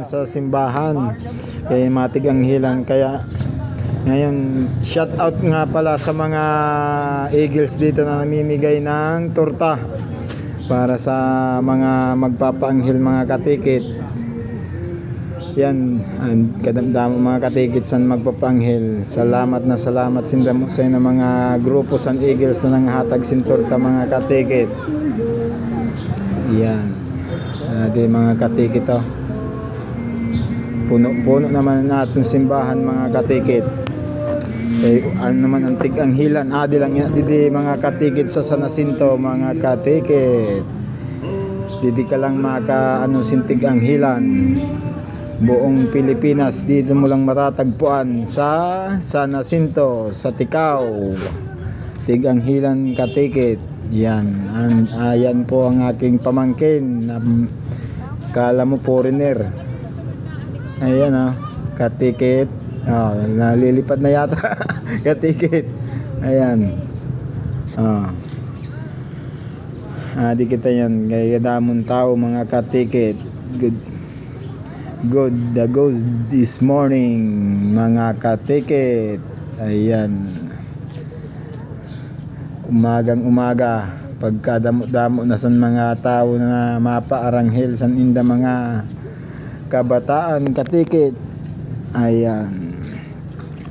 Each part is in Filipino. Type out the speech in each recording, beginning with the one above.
sa simbahan kay matiganghilan. Kaya ngayon, shout out nga pala sa mga Eagles dito na namimigay ng torta para sa mga magpapaanghel, mga katikit. Yan, kadamdamo mga katikit sa magpapanghil. Salamat na salamat sindamo sa inyo mga grupo San Eagles na nanghatag sin torta, mga katikit. Yan. Di mga katikit to. Puno-puno naman natin simbahan, mga katikit. Ano naman ang tig-anghilan? Di lang yan, di mga katikit sa San Jacinto, mga katikit. Di ka lang maka tig-anghilan. Buong Pilipinas, dito mo lang matatagpuan sa San Jacinto, sa Ticao, tig-anghilan, katikit. Yan, ayan po ang aking pamangkin. Kala mo foreigner. Ayan katikit. Nalilipad na yata. Katikit. Ayan. Di kita yan. Kaya damon tao, mga katikit. Good the goes this morning, mga katikit. Ayan. Umagang umaga, pagkadamo-damo na sa mga tao na mapaaranghel san inda mga kabataan, katikit. Ayan.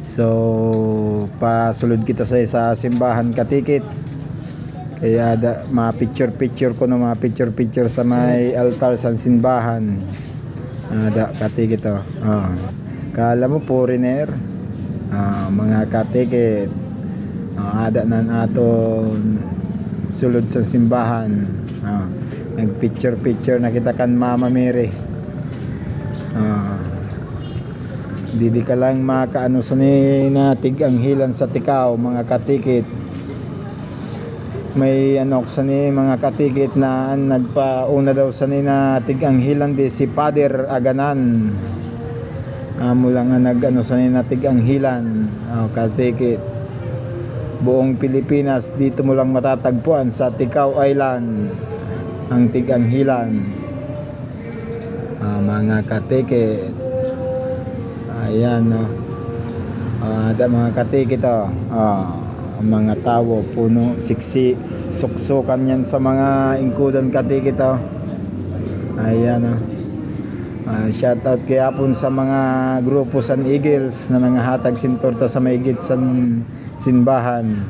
So pasulod kita sa simbahan, katikit. Kaya ma-picture ko na ma-picture sa may altar sa simbahan. Katikit to. Kala mo foreigner, mga katikit. Ada na nato sulod sa simbahan. Nag-picture na kita kan Mama Mary. Di ka lang makaano sa na tig-anghilan sa Ticao, mga katikit. May sa mga katikit na nagpauna daw sa na tig-anghilan di si Father Aganan. Mula nga sa na tig-anghilan, katikit. Buong Pilipinas, dito mo lang matatagpuan sa Ticao Island ang tig-anghilan, mga katikit. Ayan, mga katikit mga tao, puno, siksi, suksukan yan sa mga ingkudan, katikit. Ayan, shout out kaya po sa mga grupo San Eagles na nanghatag sin torta sa maigit san simbahan.